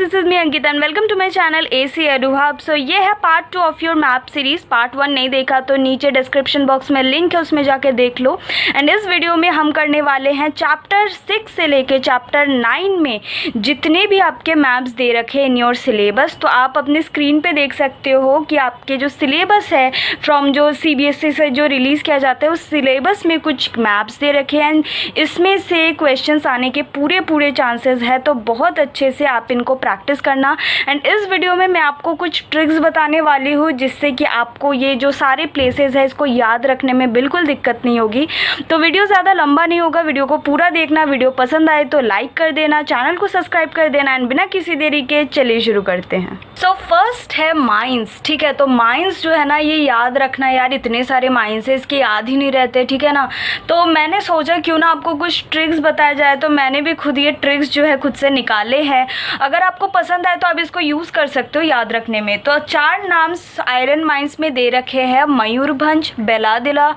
This is me Ankita and welcome to my channel AC edu hub. So ये है part 2 of your map series. Part 1 नहीं देखा तो नीचे डिस्क्रिप्शन बॉक्स में लिंक है, उसमें जाके देख लो। एंड इस वीडियो में हम करने वाले हैं चैप्टर 6 से लेके चैप्टर 9 में जितने भी आपके मैप्स दे रखे इन योर सिलेबस। तो आप अपने स्क्रीन पे देख सकते हो कि आपके जो सिलेबस है फ्रॉम जो CBSE से जो रिलीज़ किया जाता है उस सिलेबस में कुछ मैप्स दे रखे हैं एंड इसमें से क्वेश्चंस आने के पूरे चांसेस है। तो बहुत अच्छे से आप इनको प्रैक्टिस करना। एंड इस वीडियो में मैं आपको कुछ ट्रिक्स बताने वाली हूँ जिससे कि आपको ये जो सारे प्लेसेस है इसको याद रखने में बिल्कुल दिक्कत नहीं होगी। तो वीडियो ज़्यादा लंबा नहीं होगा, वीडियो को पूरा देखना। वीडियो पसंद आए तो लाइक कर देना, चैनल को सब्सक्राइब कर देना। एंड बिना किसी देरी के चलिए शुरू करते हैं। सो फर्स्ट है माइंस। ठीक है, तो माइंस जो है ना ये याद रखना यार, इतने सारे माइंस है इसके याद ही नहीं रहते। ठीक है ना, तो मैंने सोचा क्यों ना आपको कुछ ट्रिक्स बताया जाए। तो मैंने भी खुद ये ट्रिक्स जो है खुद से निकाले हैं। अगर आपको पसंद आए तो आप इसको यूज़ कर सकते हो याद रखने में। तो 4 नाम्स आयरन माइंस में दे रखे हैं, Mayurbhanj, Bailadila,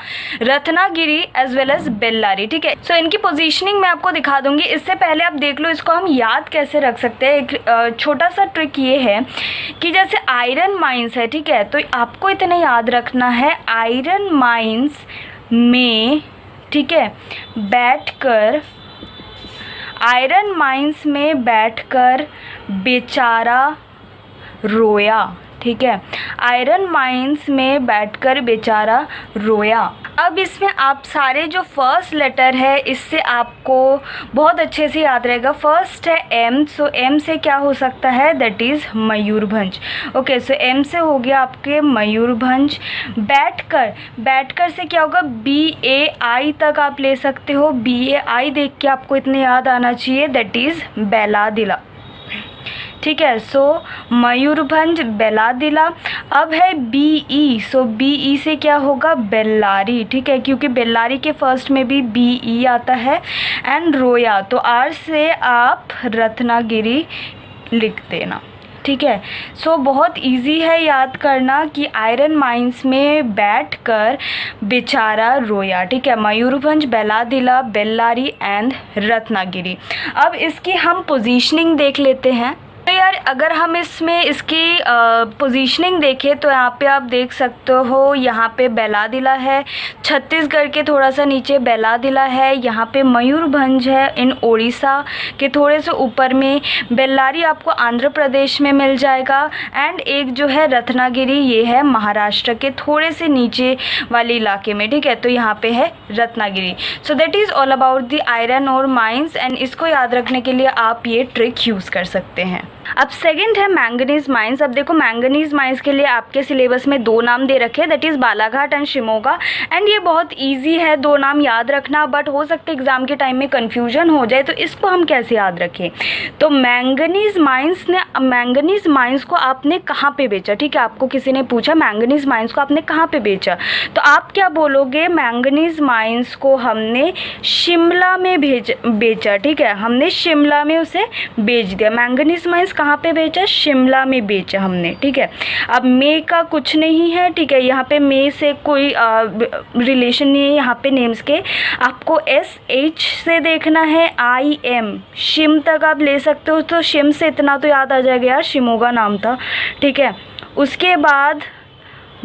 Ratnagiri as well as Bellary. ठीक है, सो इनकी पोजीशनिंग मैं आपको दिखा दूंगी। इससे पहले आप देख लो इसको हम याद कैसे रख सकते हैं। एक छोटा सा ट्रिक ये है कि जैसे आयरन माइंस है, ठीक है, तो आपको इतना याद रखना है आयरन माइंस में, ठीक है, आयरन माइंस में बैठकर बेचारा रोया। ठीक है, आयरन माइंस में बैठकर बेचारा रोया। अब इसमें आप सारे जो फर्स्ट लेटर है इससे आपको बहुत अच्छे से याद रहेगा। फर्स्ट है M, सो M से क्या हो सकता है, that is Mayurbhanj. Okay, so M से हो गया आपके मयूरभंज। बैठकर से क्या होगा, BAI तक आप ले सकते हो। BAI देख के आपको इतने याद आना चाहिए, दैट इज़ बेलादिला। ठीक है, सो मयूरभंज, बेलादिला। अब है BE, सो BE से क्या होगा, बेल्लारी। ठीक है, क्योंकि बेल्लारी के फर्स्ट में भी BE आता है। एंड रोया, तो R से आप रत्नागिरी लिख देना। ठीक है, सो बहुत इजी है याद करना कि आयरन माइंस में बैठकर बेचारा रोया। ठीक है, मयूरभंज, बेलादिला, बेल्लारी एंड रत्नागिरी। अब इसकी हम पोजीशनिंग देख लेते हैं। तो यार अगर हम इसमें इसकी पोजीशनिंग देखें तो यहाँ पे आप देख सकते हो, यहाँ पे बेलादिला है, छत्तीसगढ़ के थोड़ा सा नीचे बेलादिला है, यहाँ पे मयूरभंज है इन उड़ीसा के थोड़े से ऊपर में, बेल्लारी आपको आंध्र प्रदेश में मिल जाएगा। एंड एक जो है रत्नागिरी, ये है महाराष्ट्र के थोड़े से नीचे वाले इलाके में। ठीक है, तो यहाँ पे है रत्नागिरी। सो that is all about the iron और माइंस। एंड इसको याद रखने के लिए आप ये ट्रिक यूज़ कर सकते हैं। अब सेकंड है मैंगनीज माइंस। अब देखो मैंगनीज माइंस के लिए आपके सिलेबस में 2 नाम दे रखे हैं, that is Balaghat and Shimoga. And ये बहुत इजी है 2 नाम याद रखना, बट हो सकता है एग्जाम के टाइम में कन्फ्यूजन हो जाए। तो इसको हम कैसे याद रखें, तो मैंगनीज माइंस को आपने कहाँ पे बेचा। ठीक है, आपको किसी ने पूछा मैंगनीज माइंस को आपने कहाँ पे बेचा, तो आप क्या बोलोगे, मैंगनीज माइंस को हमने शिमला में बेचा। ठीक है, हमने शिमला में उसे बेच दिया। मैंगनीज माइंस कहाँ पे बेचा, शिमला में बेचा हमने। ठीक है, अब मे का कुछ नहीं है। ठीक है, यहाँ पे मे से कोई रिलेशन नहीं है यहाँ पे नेम्स के। आपको SH से देखना है, IM, शिम तक आप ले सकते हो। तो शिम से इतना तो याद आ जाएगा यार, शिमोगा नाम था। ठीक है, उसके बाद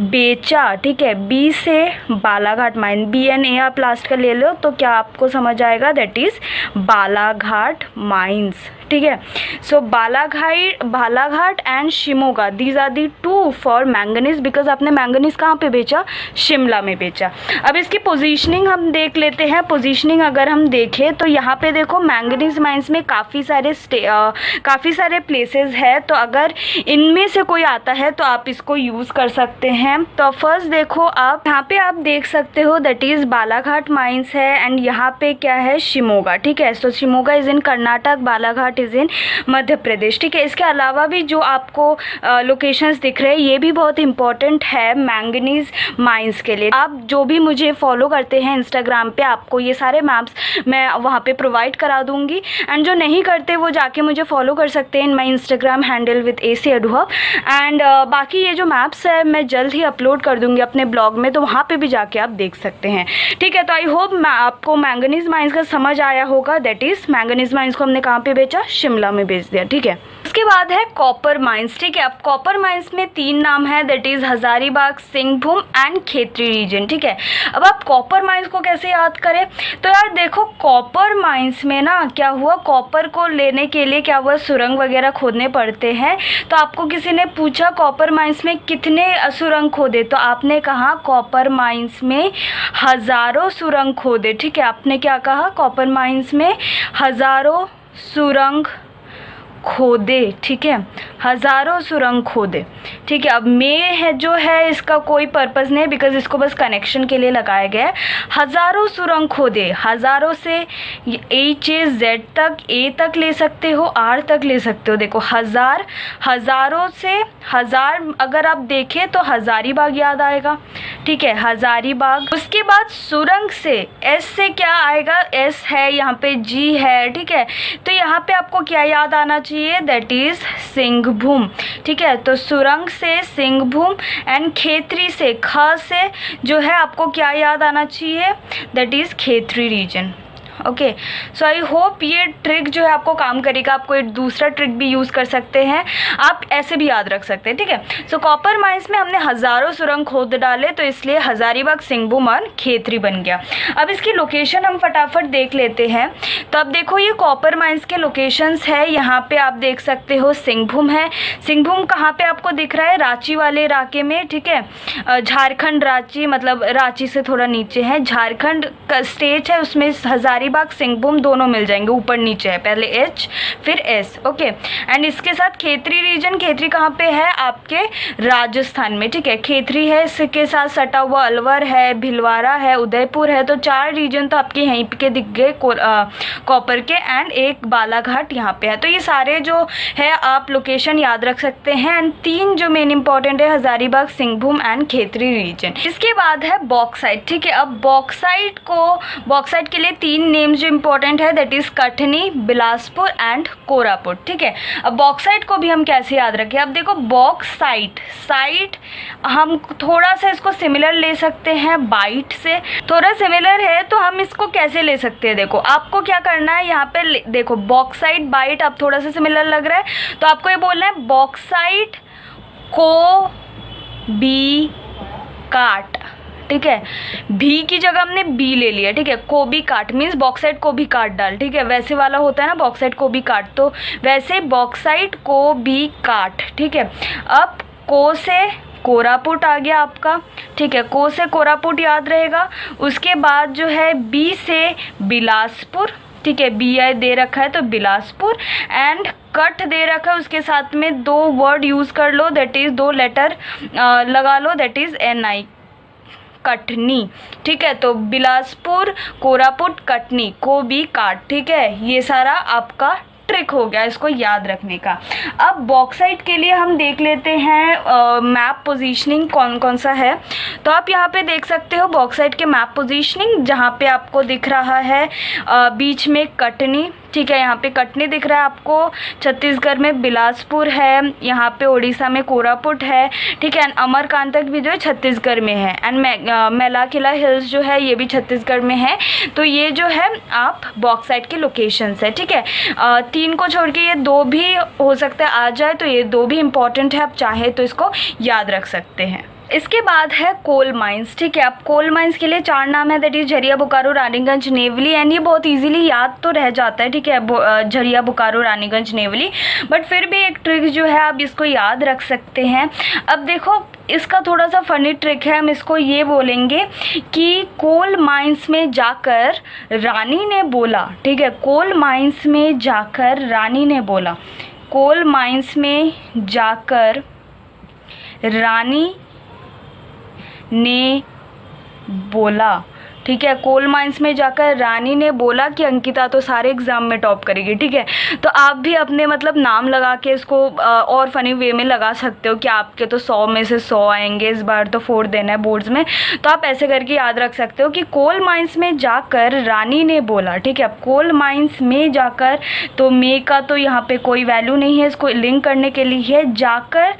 बेचा। ठीक है, B से बालाघाट माइन, BNA आप लास्ट का ले लो तो क्या आपको समझ आएगा, दैट इज़ बालाघाट माइंस। ठीक है, so Balaghat and Shimoga, these are the 2 for manganese, because आपने मैंगनीज कहाँ पे बेचा, शिमला में बेचा। अब इसकी पोजीशनिंग हम देख लेते हैं। पोजीशनिंग अगर हम देखें तो यहाँ पे देखो मैंगनीज माइंस में काफ़ी सारे प्लेसेस है। तो अगर इनमें से कोई आता है तो आप इसको यूज़ कर सकते हैं। तो फर्स्ट देखो आप यहाँ पे आप देख सकते हो, दैट इज़ बालाघाट माइंस है एंड यहाँ पे क्या है, शिमोगा। ठीक है, so Shimoga is in Karnataka, Balaghat is in Madhya Pradesh. ठीक है, इसके अलावा भी जो आपको लोकेशंस दिख रहे हैं ये भी बहुत इंपॉर्टेंट है मैंगनीज माइंस के लिए। आप जो भी मुझे फॉलो करते हैं इंस्टाग्राम पे, आपको ये सारे मैप्स मैं वहाँ पे प्रोवाइड करा दूँगी। एंड जो नहीं करते वो जाके मुझे फॉलो कर सकते हैं in my Instagram handle with AC edu hub. And बाकी ये जो मैप्स है मैं जल्द ही अपलोड कर दूँगी अपने ब्लॉग में, तो वहाँ पर भी जाके आप देख सकते हैं। ठीक है, तो आई होप आपको मैंगनीज माइंस का समझ आया होगा। दैट इज़ मैंगनीज माइंस को हमने कहाँ पे बेचा, शिमला में भेज दिया। ठीक है, उसके बाद है कॉपर माइंस। ठीक है, अब कॉपर माइंस में 3 नाम है, that is Hazaribagh, Singhbhum and Khetri region. ठीक है, अब आप कॉपर माइंस को कैसे याद करें, तो यार देखो कॉपर माइंस में ना क्या हुआ, कॉपर को लेने के लिए क्या हुआ, सुरंग वगैरह खोदने पड़ते हैं। तो आपको किसी ने पूछा कॉपर माइंस में कितने सुरंग खोदे, तो आपने कहा कॉपर माइंस में हज़ारों सुरंग खोदे। ठीक है, आपने क्या कहा, कॉपर माइंस में हज़ारों सुरंग खोदे। ठीक है, हज़ारों सुरंग खोदे। ठीक है, अब में है जो है इसका कोई पर्पज़ नहीं, बिकॉज इसको बस कनेक्शन के लिए लगाया गया है। हज़ारों सुरंग खोदे, हज़ारों से HAZ तक, A तक ले सकते हो, R तक ले सकते हो। देखो हज़ार, हज़ारों से हज़ार अगर आप देखें तो हज़ारीबाग याद आएगा। ठीक है, हज़ारीबाग। उसके बाद सुरंग से S से क्या आएगा, S है यहाँ पे, G है। ठीक है, तो यहाँ पे आपको क्या याद आना चाहिए, दैट इज़ सिंहभूम। ठीक है, तो सुरंग से सिंहभूम एंड खेतरी से, ख से जो है आपको क्या याद आना चाहिए, that is Khetri region. Okay, so I hope ये ट्रिक जो है आपको काम करेगा। आप कोई दूसरा ट्रिक भी यूज़ कर सकते हैं, आप ऐसे भी याद रख सकते हैं। ठीक है, सो कॉपर माइंस में हमने हज़ारों सुरंग खोद डाले, तो इसलिए हज़ारीबाग, सिंहभूम और खेतरी बन गया। अब इसकी लोकेशन हम फटाफट देख लेते हैं। तो अब देखो ये कॉपर माइंस के लोकेशंस है, यहाँ पे आप देख सकते हो सिंहभूम है। सिंहभूम कहाँ पे आपको दिख रहा है, रांची वाले इलाके में। ठीक है, झारखंड रांची, मतलब रांची से थोड़ा नीचे है, झारखंड का स्टेट है, उसमें हज़ारीबाग सिंहभूम दोनों मिल जाएंगे, ऊपर नीचे है, पहले H फिर S। ओके, एंड इसके साथ खेतरी रीजन, खेतरी कहाँ पे है, आपके राजस्थान में। ठीक है, खेतरी है, इसके साथ सटा हुआ अलवर है, भिलवाड़ा है, उदयपुर है। तो 4 रीजन तो आपके यहीं के दिख गए कॉपर के, एंड एक बालाघाट यहाँ पे है। तो ये सारे जो है आप लोकेशन याद रख सकते हैं। एंड 3 जो मेन इंपॉर्टेंट है, हज़ारीबाग, सिंहभूम एंड खेतरी रीजन। इसके बाद है बॉक्साइट। ठीक है, अब बॉक्साइट के लिए 3 नेम्स जो इंपॉर्टेंट है, that is Katni, Bilaspur and Koraput. ठीक है, अब बॉक्साइट को भी हम कैसे याद रखें, अब देखो बॉक्साइट, साइट हम थोड़ा सा इसको सिमिलर ले सकते हैं, बाइट से थोड़ा सिमिलर है, तो हम इसको कैसे ले सकते हैं। देखो आपको क्या करना है, यहाँ पे देखो बॉक्साइट, बाइट अब थोड़ा सा सिमिलर लग रहा है, तो आपको ये बोलना है बॉक्साइट को बी काट। ठीक है, भी की जगह हमने बी ले लिया। ठीक है, को भी काट मीन्स बॉक्साइट को भी काट डाल। ठीक है, वैसे वाला होता है ना बॉक्साइट को भी काट, तो वैसे बॉक्साइट को भी काट। ठीक है, अब को से कोरापुट आ गया आपका। ठीक है, को से कोरापुट याद रहेगा। उसके बाद जो है बी से बिलासपुर। ठीक है, BI दे रखा है तो बिलासपुर, एंड कट दे रखा है, उसके साथ में 2 वर्ड यूज़ कर लो, दैट इज़ 2 लेटर लगा लो, दैट इज़ NI, कटनी। ठीक है, तो बिलासपुर, कोरापुट, कटनी, को भी काट। ठीक है, ये सारा आपका ट्रिक हो गया इसको याद रखने का। अब बॉक्साइट के लिए हम देख लेते हैं मैप पोजीशनिंग कौन कौन सा है। तो आप यहाँ पे देख सकते हो बॉक्साइट के मैप पोजीशनिंग, जहाँ पे आपको दिख रहा है बीच में कटनी। ठीक है, यहाँ पे कटनी दिख रहा है आपको, छत्तीसगढ़ में बिलासपुर है, यहाँ पे उड़ीसा में कोरापुट है। ठीक है, एंड अमरकांतक भी जो है छत्तीसगढ़ में है, एंड मेलाकिला हिल्स जो है ये भी छत्तीसगढ़ में है। तो ये जो है आप बॉक्साइट के लोकेशंस है। ठीक है, 3 को छोड़ के ये 2 भी हो सकता है आ जाए, तो ये 2 भी इम्पॉर्टेंट है, आप चाहे तो इसको याद रख सकते हैं। इसके बाद है कोल माइंस। ठीक है, अब कोल माइंस के लिए 4 नाम है, that is Jharia, Bokaro, Raniganj, Neyveli, and ये बहुत इजीली याद तो रह जाता है। ठीक है, झरिया, बोकारो, रानीगंज, नेवली, बट फिर भी एक ट्रिक जो है आप इसको याद रख सकते हैं। अब देखो इसका थोड़ा सा फनी ट्रिक है, हम इसको ये बोलेंगे कि कोल माइंस में जाकर रानी ने बोला। ठीक है, कोल माइंस में जाकर रानी ने बोला, कोल माइंस में जाकर रानी ने बोला। ठीक है, कोल माइंस में जाकर रानी ने बोला कि अंकिता तो सारे एग्ज़ाम में टॉप करेगी। ठीक है, तो आप भी अपने मतलब नाम लगा के इसको और फनी वे में लगा सकते हो कि आपके तो 100 में से 100 आएंगे, इस बार तो 4 देना है बोर्ड्स में। तो आप ऐसे करके याद रख सकते हो कि कोल माइंस में जाकर रानी ने बोला। ठीक है, अब कोल माइंस में जाकर, तो मे का तो यहाँ पे कोई वैल्यू नहीं है, इसको लिंक करने के लिए है, जाकर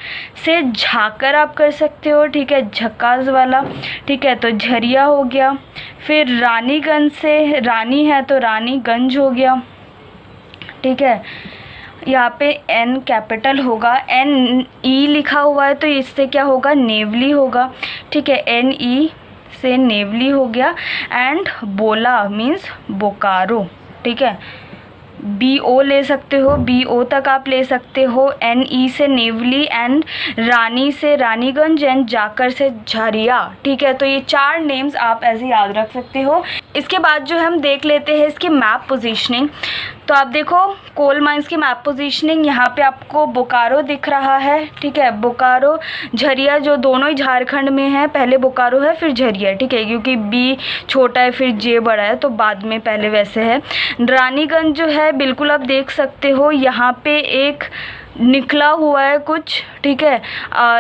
से झाकर आप कर सकते हो। ठीक है, झक्कास वाला। ठीक है, तो झरिया हो गया, फिर रानीगंज से रानी है तो रानीगंज हो गया। ठीक है, यहाँ पे N कैपिटल होगा, NE लिखा हुआ है तो इससे क्या होगा, नेवली होगा, ठीक है। NE से नेवली हो गया। एंड बोला मीन्स बोकारो, ठीक है। BO ले सकते हो, BO तक आप ले सकते हो। NE से नेवली, एंड रानी से रानीगंज, एंड जाकर से झरिया, ठीक है। तो ये 4 नेम्स आप ऐसे याद रख सकते हो। इसके बाद जो हम देख लेते हैं इसकी मैप पोजीशनिंग। तो आप देखो कोल माइंस की मैप पोजीशनिंग, यहाँ पे आपको बोकारो दिख रहा है, ठीक है। बोकारो, झरिया जो दोनों ही झारखंड में है, पहले बोकारो है फिर झरिया, ठीक है, क्योंकि B छोटा है फिर J बड़ा है तो बाद में पहले वैसे है। रानीगंज जो है बिल्कुल आप देख सकते हो, यहाँ पे एक निकला हुआ है कुछ, ठीक है,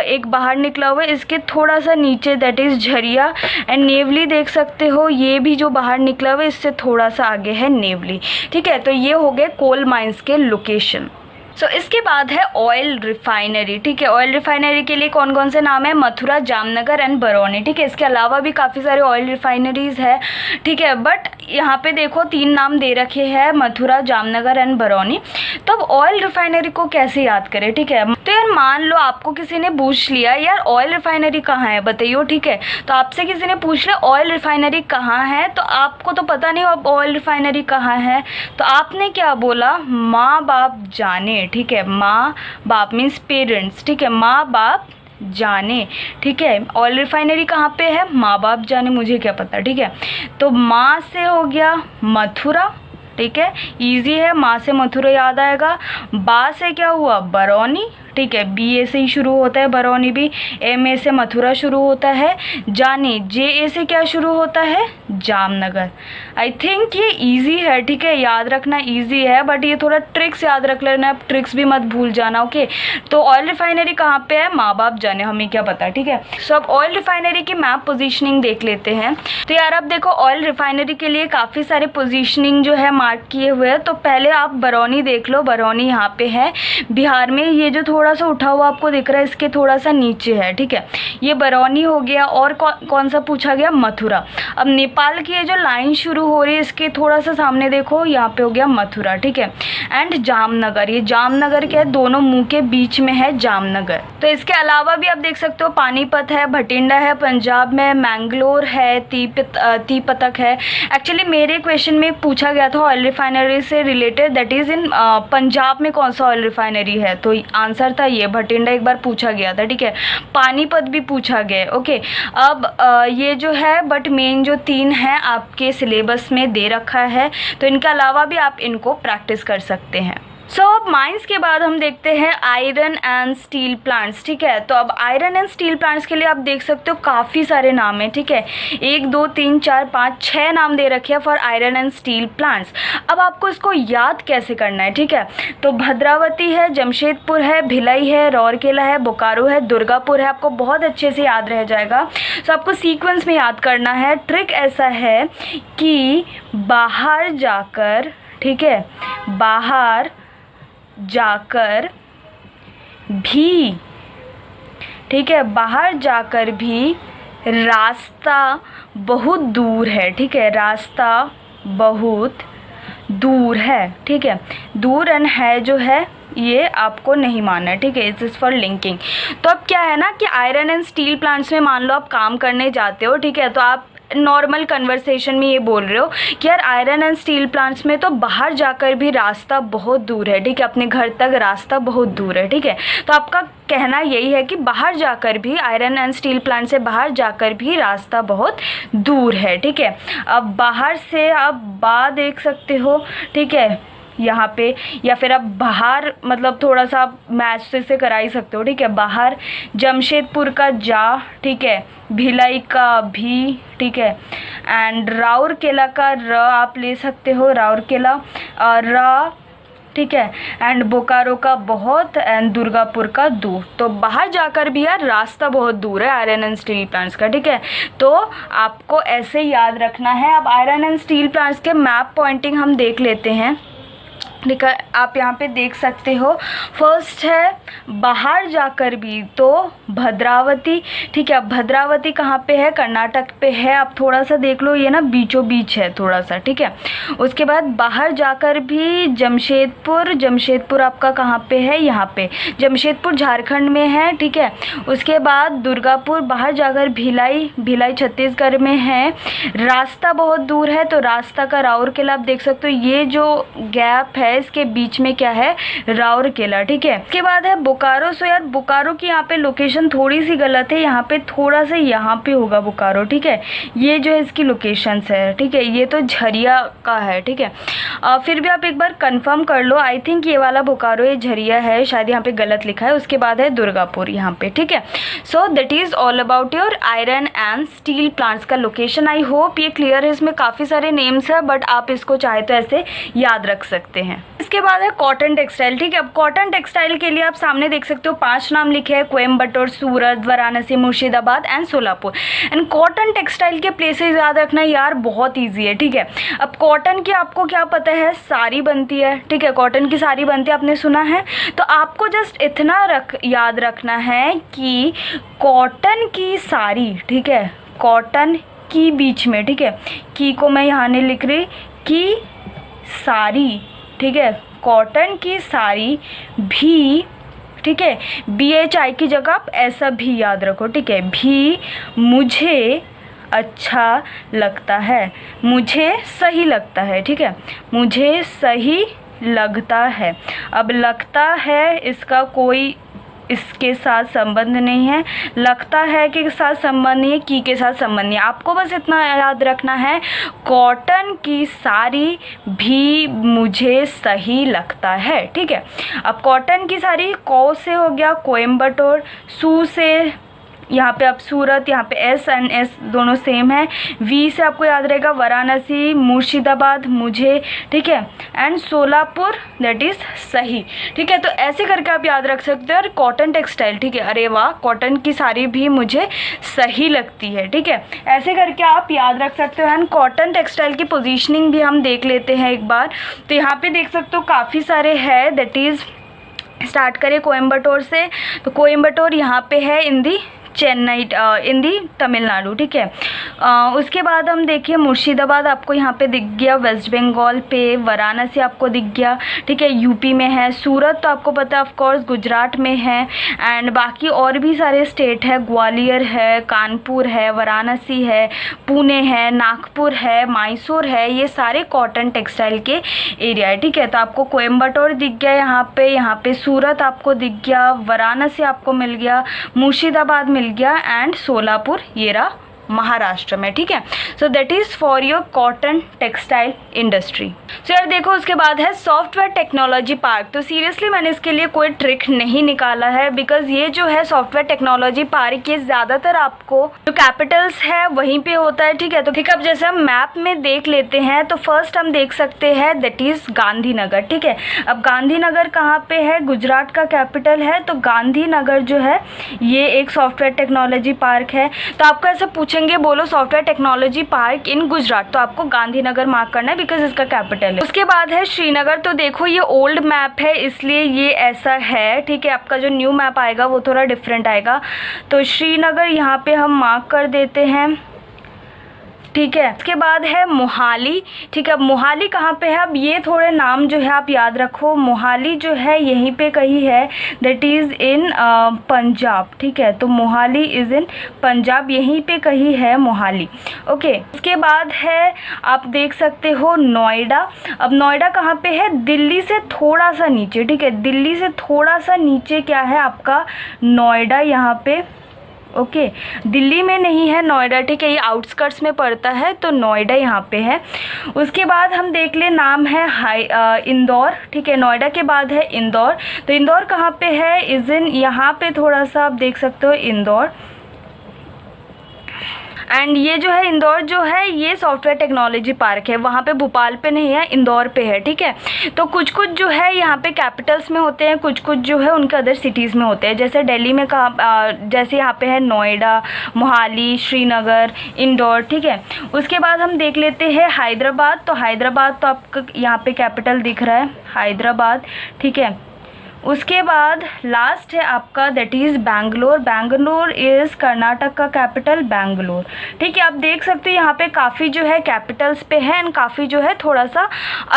एक बाहर निकला हुआ है, इसके थोड़ा सा नीचे that is Jharia. And Neyveli देख सकते हो, ये भी जो बाहर निकला हुआ है इससे थोड़ा सा आगे है नेवली, ठीक है। तो ये हो गए कोल माइंस के लोकेशन। सो इसके बाद है ऑयल रिफाइनरी, ठीक है। ऑयल रिफाइनरी के लिए कौन कौन से नाम है, मथुरा, जामनगर एंड बरौनी, ठीक है। इसके अलावा भी काफ़ी सारे ऑयल रिफाइनरीज़ है, ठीक है, बट यहाँ पे देखो 3 नाम दे रखे हैं, मथुरा, जामनगर एंड बरौनी। तो अब ऑयल रिफाइनरी को कैसे याद करें, ठीक है। तो यार मान लो आपको किसी ने पूछ लिया यार ऑयल रिफाइनरी कहाँ है बताइए, ठीक है। तो आपसे किसी ने पूछ लिया ऑयल रिफाइनरी कहाँ है, तो आपको तो पता नहीं अब ऑयल रिफाइनरी कहाँ है, तो आपने क्या बोला, माँ बाप जाने, ठीक है। माँ बाप मीन्स पेरेंट्स, ठीक है, माँ बाप जाने, ठीक है। ऑयल रिफाइनरी कहाँ पे है, माँ बाप जाने, मुझे क्या पता, ठीक है। तो माँ से हो गया मथुरा, ठीक है, इजी है, माँ से मथुरा याद आएगा। बा से क्या हुआ, बरौनी, ठीक है, BA से ही शुरू होता है बरौनी भी। MA से मथुरा शुरू होता है। जाने, JA से क्या शुरू होता है, जामनगर। आई थिंक ये इजी है, ठीक है, याद रखना इजी है, बट ये थोड़ा ट्रिक्स याद रख लेना, ट्रिक्स भी मत भूल जाना, ओके। तो ऑयल रिफाइनरी कहाँ पे है, माँ बाप जाने, हमें क्या पता, ठीक है। सो अब ऑयल रिफाइनरी की मैप पोजीशनिंग देख लेते हैं। तो यार अब देखो ऑयल रिफाइनरी के लिए काफ़ी सारे पोजीशनिंग जो है मार्क किए हुए हैं। तो पहले आप बरौनी देख लो, बरौनी यहाँ पे है बिहार में, ये जो थोड़ा सा उठा हुआ आपको दिख रहा है इसके थोड़ा सा नीचे है, ठीक है, ये बरौनी हो गया। और कौन सा पूछा गया, मथुरा। अब नेपाल की ये जो लाइन शुरू हो रही है इसके थोड़ा सा सामने देखो, यहाँ पे हो गया मथुरा, ठीक है। एंड जामनगर, ये जामनगर क्या है, दोनों मुंह के बीच में है जामनगर। तो इसके अलावा भी आप देख सकते हो पानीपत है, भटिंडा है पंजाब में, मैंगलोर है, तीपतक है। एक्चुअली मेरे क्वेश्चन में पूछा गया था ऑयल रिफाइनरी से related, that is in Punjab में कौन सा ऑयल रिफाइनरी है, तो आंसर था ये भटिंडा, एक बार पूछा गया था, ठीक है। पानीपत भी पूछा गया, ओके। अब ये जो है बट मेन जो 3 हैं आपके सिलेबस में दे रखा है, तो इनके अलावा भी आप इनको प्रैक्टिस कर सकते हैं। सो अब माइंस के बाद हम देखते हैं आयरन एंड स्टील प्लांट्स, ठीक है। तो अब आयरन एंड स्टील प्लांट्स के लिए आप देख सकते हो काफ़ी सारे नाम हैं, ठीक है, 1 2 3 4 5 6 नाम दे रखे हैं for iron and steel plants. अब आपको इसको याद कैसे करना है, ठीक है। तो भद्रावती है, जमशेदपुर है, भिलाई है, राउरकेला है, बोकारो है, दुर्गापुर है, आपको बहुत अच्छे से याद रह जाएगा। तो आपको सीक्वेंस में याद करना है। ट्रिक ऐसा है कि बाहर जाकर, ठीक है, बाहर जाकर भी, ठीक है, बाहर जाकर भी रास्ता बहुत दूर है, ठीक है, रास्ता बहुत दूर है, ठीक है। दूर एंड है जो है ये आपको नहीं मानना है, ठीक है, इट इज़ फॉर लिंकिंग। तो अब क्या है ना कि आयरन एंड स्टील प्लांट्स में मान लो आप काम करने जाते हो, ठीक है, तो आप नॉर्मल कन्वर्सेशन में ये बोल रहे हो कि यार आयरन एंड स्टील प्लांट्स में तो बाहर जाकर भी रास्ता बहुत दूर है, ठीक है, अपने घर तक रास्ता बहुत दूर है, ठीक है। तो आपका कहना यही है कि बाहर जाकर भी, आयरन एंड स्टील प्लांट से बाहर जाकर भी रास्ता बहुत दूर है, ठीक है। अब बाहर से आप बा देख सकते हो, ठीक है, यहाँ पे, या फिर आप बाहर मतलब थोड़ा सा आप मैच से करा ही सकते हो, ठीक है। बाहर, जमशेदपुर का जा, ठीक है, भिलाई का भी, ठीक है, एंड राउरकेला का र आप ले सकते हो, राउरकेला र, ठीक है, एंड बोकारो का बहुत, एंड दुर्गापुर का दूर। तो बाहर जाकर भी यार रास्ता बहुत दूर है आयरन एंड स्टील प्लांट्स का, ठीक है। तो आपको ऐसे याद रखना है। अब आयरन एंड स्टील प्लांट्स के मैप पॉइंटिंग हम देख लेते हैं। आप यहाँ पे देख सकते हो। फर्स्ट है बाहर जाकर भी, तो भद्रावती, ठीक है। भद्रावती कहाँ पे है? कर्नाटक पे है। आप थोड़ा सा देख लो, ये ना बीचों बीच है थोड़ा सा, ठीक है। उसके बाद बाहर जाकर भी जमशेदपुर, जमशेदपुर आपका कहाँ पे है? यहाँ पे जमशेदपुर झारखंड में है, ठीक है। उसके बाद दुर्गापुर, बाहर जाकर भिलाई, भिलाई छत्तीसगढ़ में है। रास्ता बहुत दूर है, तो रास्ता का राउरकेला आप देख सकते हो। ये जो गैप है इसके बीच में क्या है? राउरकेला, ठीक है। इसके बाद है बोकारो। सो यार बोकारो की यहाँ पे लोकेशन थोड़ी सी गलत है, यहाँ पे थोड़ा सा यहाँ पे होगा बोकारो, ठीक है। ये जो है इसकी लोकेशन है, ठीक है। ये तो झरिया का है, ठीक है। फिर भी आप एक बार कंफर्म कर लो। आई थिंक ये वाला बोकारो ये झरिया है, शायद यहाँ पे गलत लिखा है। उसके बाद है दुर्गापुर यहाँ पे, ठीक है। So that is all about your iron and steel plants का लोकेशन। आई होप ये क्लियर है। इसमें काफ़ी सारे नेम्स है, बट आप इसको चाहे तो ऐसे याद रख सकते हैं। इसके बाद है कॉटन टेक्सटाइल, ठीक है। अब कॉटन टेक्सटाइल के लिए आप सामने देख सकते हो 5 नाम लिखे हैं: Coimbatore, Surat, Varanasi, Murshidabad and Solapur. And cotton textile के प्लेसेस याद रखना यार बहुत ईजी है, ठीक है। अब कॉटन की आपको क्या पता है? साड़ी बनती है, ठीक है। कॉटन की साड़ी बनती है, आपने सुना है। तो आपको जस्ट इतना याद रखना है कि कॉटन की साड़ी, ठीक है, कॉटन की बीच में, ठीक है, की को मैं यहाँ नहीं लिख रही, की साड़ी, ठीक है, कॉटन की साड़ी भी, ठीक है। BHI की जगह आप ऐसा भी याद रखो, ठीक है। भी मुझे अच्छा लगता है, मुझे सही लगता है, ठीक है। मुझे सही लगता है। अब लगता है इसका कोई इसके साथ संबंध नहीं है, लगता है के साथ संबंध नहीं है, की के साथ संबंध नहीं है। आपको बस इतना याद रखना है, कॉटन की साड़ी भी मुझे सही लगता है, ठीक है। अब कॉटन की साड़ी कौ से हो गया कोयम्बटूर, सू से यहाँ पे आप सूरत, यहाँ पे S एंड S दोनों सेम है। V से आपको याद रहेगा वाराणसी, मुर्शिदाबाद, मुझे, ठीक है, एंड सोलापुर, दैट इज़ सही, ठीक है। तो ऐसे करके आप याद रख सकते हो। और कॉटन टेक्सटाइल, ठीक है, अरे वाह, कॉटन की साड़ी भी मुझे सही लगती है, ठीक है। ऐसे करके आप याद रख सकते हो। एंड कॉटन टेक्सटाइल की पोजीशनिंग भी हम देख लेते हैं एक बार। तो यहाँ पे देख सकते हो काफ़ी सारे हैं, दैट इज़ स्टार्ट करें कोयम्बटूर से। तो कोयम्बटूर यहाँ पे है इन दी चेन्नई, इन दी तमिलनाडु, ठीक है। उसके बाद हम देखिए मुर्शिदाबाद आपको यहाँ पे दिख गया, वेस्ट बंगाल पे। वाराणसी आपको दिख गया, ठीक है, यूपी में है। सूरत तो आपको पता है ऑफ कोर्स गुजरात में है। एंड बाकी और भी सारे स्टेट है, ग्वालियर है, कानपुर है, वाराणसी है, पुणे है, नागपुर है, मैसूर है। ये सारे कॉटन टेक्सटाइल के एरिया है, ठीक है। तो आपको कोयम्बटूर दिख गया यहाँ पे सूरत आपको दिख गया, वाराणसी आपको मिल गया, मुर्शिदाबाद मिल गया एंड सोलापुर ये रहा महाराष्ट्र में, ठीक है। So that is for your cotton textile industry. So यार देखो उसके बाद है सॉफ्टवेयर टेक्नोलॉजी पार्क। तो सीरियसली मैंने इसके लिए कोई ट्रिक नहीं निकाला है, बिकॉज ये जो है सॉफ्टवेयर टेक्नोलॉजी पार्क ये ज़्यादातर आपको जो कैपिटल्स है वहीं पे होता है, ठीक है। तो ठीक है, अब जैसे हम मैप में देख लेते हैं तो फर्स्ट हम देख सकते हैं दैट इज़ गांधीनगर, ठीक है। अब गांधीनगर कहाँ पे है? गुजरात का कैपिटल है। तो गांधीनगर जो है ये एक सॉफ्टवेयर टेक्नोलॉजी पार्क है। तो आपको ऐसा पूछेंगे बोलो सॉफ्टवेयर टेक्नोलॉजी पार्क इन गुजरात, तो आपको गांधीनगर मार्क करना है बिकॉज इसका कैपिटल है। उसके बाद है श्रीनगर। तो देखो ये ओल्ड मैप है इसलिए ये ऐसा है, ठीक है। आपका जो न्यू मैप आएगा वो थोड़ा डिफरेंट आएगा। तो श्रीनगर यहाँ पे हम मार्क कर देते हैं, ठीक है। इसके बाद है मोहाली, ठीक है। अब मोहाली कहाँ पे है? अब ये थोड़े नाम जो है आप याद रखो। मोहाली जो है यहीं पे कहीं है, दैट इज़ इन पंजाब, ठीक है। तो मोहाली इज़ इन पंजाब, यहीं पे कहीं है मोहाली, ओके। उसके बाद है आप देख सकते हो नोएडा। अब नोएडा कहाँ पे है? दिल्ली से थोड़ा सा नीचे, ठीक है। दिल्ली से थोड़ा सा नीचे क्या है आपका? नोएडा यहाँ पे, ओके। दिल्ली में नहीं है नोएडा, ठीक है, ये आउटस्कर्ट्स में पड़ता है। तो नोएडा यहाँ पे है। उसके बाद हम देख ले नाम है इंदौर, ठीक है। नोएडा के बाद है इंदौर। तो इंदौर कहाँ पे है? इज़ इन यहाँ पे थोड़ा सा आप देख सकते हो इंदौर। एंड ये जो है इंदौर जो है ये सॉफ्टवेयर टेक्नोलॉजी पार्क है, वहाँ पे भोपाल पे नहीं है, इंदौर पे है, ठीक है। तो कुछ कुछ जो है यहाँ पे कैपिटल्स में होते हैं, कुछ कुछ जो है उनके अदर सिटीज़ में होते हैं। जैसे दिल्ली में कहा, जैसे यहाँ पे है नोएडा, मोहाली, श्रीनगर, इंदौर, ठीक है। उसके बाद हम देख लेते हैं हैदराबाद। तो हैदराबाद तो आपका यहाँ पे कैपिटल दिख रहा है, हैदराबाद, ठीक है। उसके बाद लास्ट है आपका that is Bangalore. Bangalore is Karnataka का कैपिटल, बैंगलोर, ठीक है। आप देख सकते हो यहाँ पे काफ़ी जो है कैपिटल्स पे है एंड काफ़ी जो है थोड़ा सा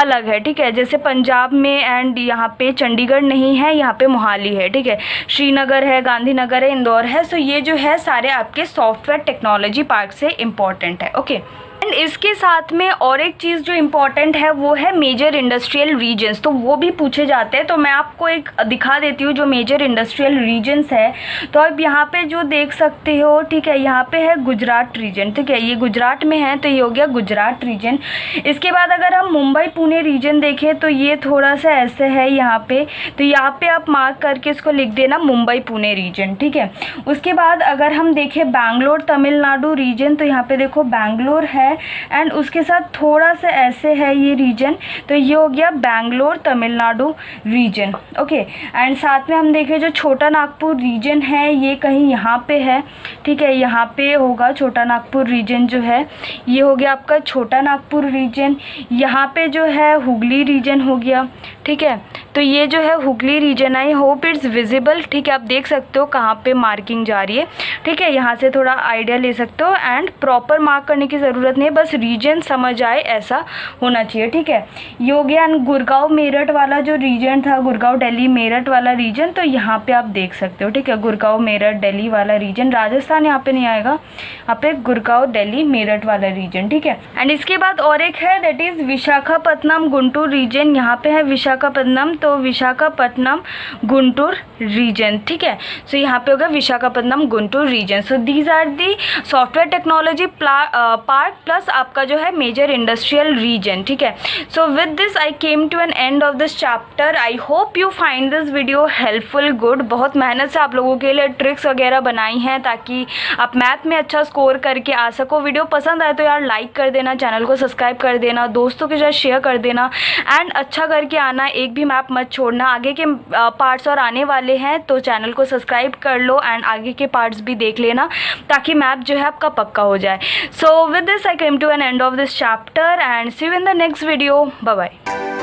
अलग है, ठीक है। जैसे पंजाब में एंड यहाँ पे चंडीगढ़ नहीं है, यहाँ पे मोहाली है, ठीक है। श्रीनगर है, गांधीनगर है, इंदौर है। सो ये जो है सारे आपके सॉफ्टवेयर टेक्नोलॉजी पार्क से इम्पॉर्टेंट है, ओके। एंड इसके साथ में और एक चीज़ जो इम्पॉर्टेंट है वो है मेजर इंडस्ट्रियल रीजन्स, तो वो भी पूछे जाते हैं। तो मैं आपको एक दिखा देती हूँ जो मेजर इंडस्ट्रियल रीजन्स है। तो अब यहाँ पे जो देख सकते हो, ठीक है, यहाँ पे है गुजरात रीजन, ठीक है, ये गुजरात में है तो ये हो गया गुजरात रीजन। इसके बाद अगर हम मुंबई पुणे रीजन देखें तो ये थोड़ा सा ऐसे है यहाँ पे, तो यहाँ पे आप मार्क करके इसको लिख देना मुंबई पुणे रीजन, ठीक है। उसके बाद अगर हम देखें बैंगलोर तमिलनाडु रीजन, तो यहाँ पे देखो बैंगलोर है एंड उसके साथ थोड़ा सा ऐसे है ये रीजन, तो ये हो गया Bangalore Tamil Nadu region, okay. And साथ में हम देखें जो छोटा नागपुर रीजन है ये कहीं यहाँ पे है, ठीक है, यहाँ पे होगा छोटा नागपुर रीजन जो है, ये हो गया आपका छोटा नागपुर रीजन। यहाँ पे जो है हुगली रीजन हो गया, ठीक है। तो ये जो है Hooghly region, I hope it's visible, ठीक है। आप देख सकते हो कहाँ पे मार्किंग जा रही है, ठीक है, यहाँ से थोड़ा आइडिया ले सकते हो एंड प्रॉपर मार्क करने की ज़रूरत नहीं, बस रीजन समझ आए ऐसा होना चाहिए, ठीक है। ये हो गया। गुड़गांव मेरठ वाला जो रीजन था, गुड़गांव दिल्ली मेरठ वाला रीजन, तो यहाँ पे आप देख सकते हो, ठीक है, गुड़गांव मेरठ दिल्ली वाला रीजन। राजस्थान यहाँ पे नहीं आएगा, यहाँ पे गुड़गांव दिल्ली मेरठ वाला रीजन, ठीक है। एंड इसके बाद और एक है that is Visakhapatnam Guntur region, यहाँ पे है विशाखापत्तनम, तो विशाखापत्तनम गुंटूर रीजन, ठीक है। सो यहाँ पे होगा Visakhapatnam Guntur region. So these are the software technology park plus आपका जो है मेजर इंडस्ट्रियल रीजन, ठीक है। So with this I came to an end of this chapter. I hope you find this video helpful, good. बहुत मेहनत से आप लोगों के लिए ट्रिक्स वगैरह बनाई हैं ताकि आप मैथ में अच्छा स्कोर करके आ सको। वीडियो पसंद आए तो यार लाइक कर देना, चैनल को सब्सक्राइब कर देना, दोस्तों के साथ शेयर कर देना एंड अच्छा करके आना, एक भी मैप मत छोड़ना। आगे के पार्ट्स और आने वाले हैं तो चैनल को सब्सक्राइब कर लो एंड आगे के पार्ट्स भी देख लेना ताकि मैप जो है आपका पक्का हो जाए। सो with this I came to an end of this chapter and see you in the next video. Bye bye.